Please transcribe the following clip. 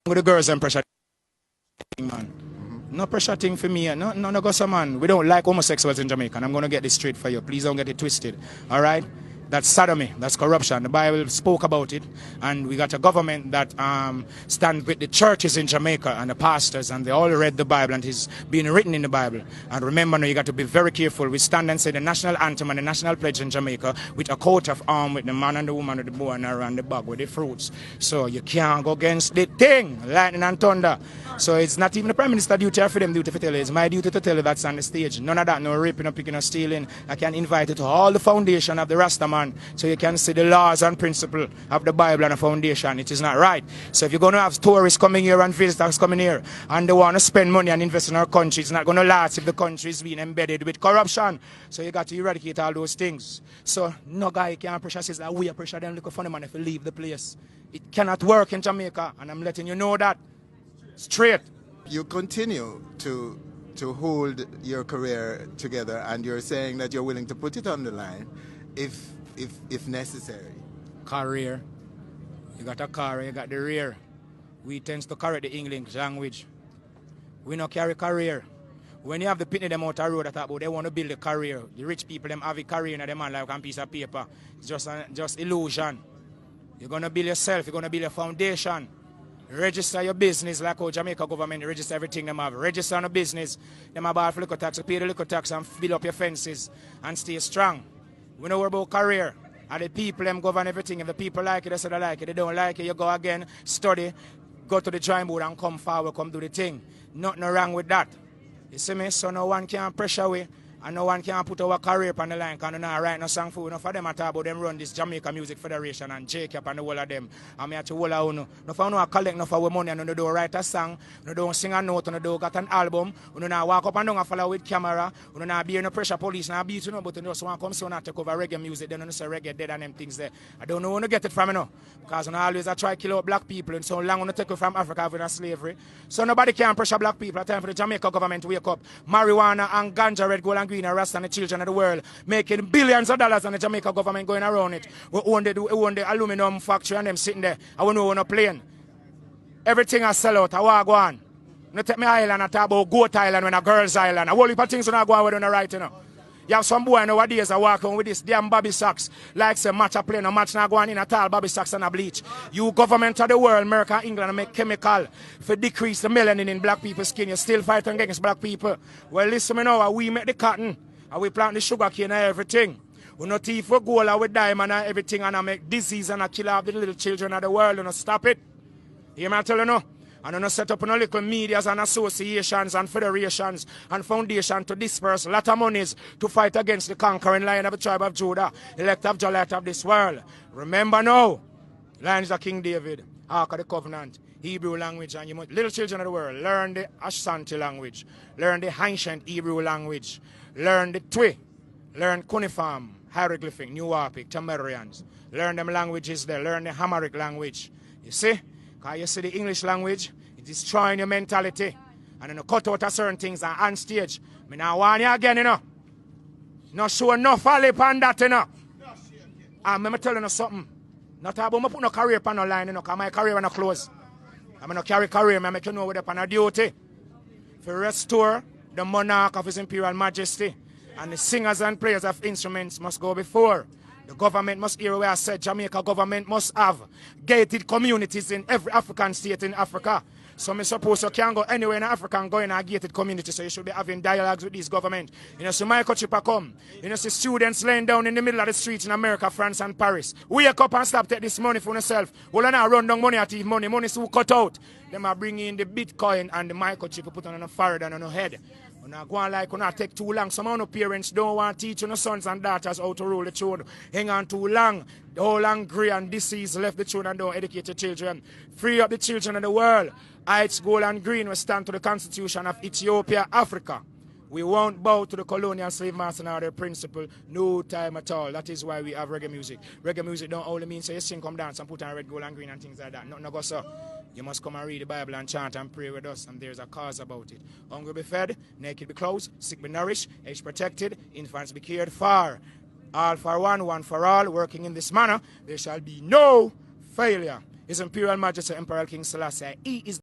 with the girls and pressure man. No pressure thing for me. No go some man. We don't like homosexuals in Jamaica. And I'm gonna get this straight for you. Please don't get it twisted. Alright? That's sodomy, that's corruption. The Bible spoke about it, and we got a government that stand with the churches in Jamaica and the pastors, and they all read the Bible, and it's been written in the Bible. And remember now, you got to be very careful. We stand and say the national anthem and the national pledge in Jamaica with a coat of arms with the man and the woman with the bow and around the bag with the fruits. So you can't go against the thing, lightning and thunder. So it's not even the Prime Minister's duty or for them duty to tell you. It's my duty to tell you that's on the stage. None of that, no raping, no picking, no stealing. I can invite you to all the foundation of the Rastaman, so you can see the laws and principle of the Bible and the foundation. It is not right. So if you're going to have tourists coming here and visitors coming here and they want to spend money and invest in our country, it's not going to last if the country is being embedded with corruption. So you got to eradicate all those things. So no guy can pressure says that we are pressure them look funny man if you leave the place. It cannot work in Jamaica, and I'm letting you know that straight. You continue to hold your career together, and you're saying that you're willing to put it on the line if necessary. Career. You got a car, you got the rear. We tend to correct the English language. We not carry career. When you have the pitney them out the road, they want to build a career. The rich people them have a career in them man like a piece of paper. It's just illusion. You're gonna build yourself, you're gonna build a foundation. Register your business like how Jamaica government register everything them have. Register on a business. Them about liquor tax, pay the liquor tax and build up your fences and stay strong. We know about career. And the people them govern everything. If the people like it, they say they like it. They don't like it, you go again, study, go to the drawing board and come forward, come do the thing. Nothing wrong with that. You see me? So no one can pressure we. And no one can put our career on the line because they not write no song for enough of them at all, but them run this Jamaica Music Federation and Jacob and the whole of them. And me have to hold of no. No for no collect enough of our money and no don't write a song, no don't sing a note, no don't got an album, no not walk up and down and follow with camera, no not be no pressure police, no beat you know, but you just want to come so and take over reggae music, then you say reggae dead and them things there. I don't know where to get it from, you know. Because I always try to kill out black people and so long to take it from Africa with slavery. So nobody can pressure black people. It's time for the Jamaica government to wake up. Marijuana and ganja, red, gold and green are Rasta and the children of the world making billions of dollars and the Jamaica government going around it. We own the aluminum factory and them sitting there. I want to own a plane. Everything I sell out, I want to go on. No take me island and talk about Goat Island when a girl's island. A whole heap of things when I go on with on the right, you know. You have some boy nowadays that walk on with this damn Bobby socks. Like say match a plane, no match not going in at all, Bobby socks and a bleach. You government of the world, America and England, make chemical for decrease the melanin in black people's skin. You still fight against black people. Well, listen me now, we make the cotton, and we plant the sugar cane and everything. We not thief for gold and we diamond and everything, and I make disease and I kill off the little children of the world. You know, stop it. You hear me tell you no? And then set up no little medias and associations and federations and foundations to disperse a lot of monies to fight against the conquering lion of the tribe of Judah, elect of the light of this world. Remember now, Lions of King David, Ark of the Covenant, Hebrew language, and you must, little children of the world, learn the Ashanti language, learn the ancient Hebrew language, learn the Twi, learn cuneiform, hieroglyphic, New Orpic, Tamarians, learn them languages there, learn the Hamaric language. You see? Because you see the English language, it's destroying your mentality. And then you cut out of certain things and on stage. I now want you again, you know. Not show enough lip on that, you know. And I'm telling you something. Not about me put no career on the line, you know, because my career is not close. I'm not carry career, I make you know where they're on a duty. To restore the monarch of His Imperial Majesty. And the singers and players of instruments must go before. The government must hear where I said Jamaica government must have gated communities in every African state in Africa. So I suppose you can't go anywhere in Africa and go in a gated community, so you should be having dialogues with this government. You know, so microchip come. You know, see students laying down in the middle of the streets in America, France and Paris. Wake up and stop take this money for yourself. Well, I now run down money at money. Money is so cut out. Them are bringing in the Bitcoin and the microchip put on the forehead and on the head. Now go on like not take too long. Some of the parents don't want to teach their sons and daughters how to rule the children. Hang on too long. The whole angry and disease left the children and don't educate the children. Free up the children of the world. Heights, gold and green will stand to the Constitution of Ethiopia, Africa. We won't bow to the colonial slave master and their principle, no time at all. That is why we have reggae music. Reggae music don't only mean say you sing, come dance and put on red, gold and green and things like that. Nothing no go so. You must come and read the Bible and chant and pray with us, and there's a cause about it. Hungry be fed, naked be clothed, sick be nourished, age protected, infants be cared for. All for one for all, working in this manner, there shall be no failure. His Imperial Majesty Emperor King Selassie, he is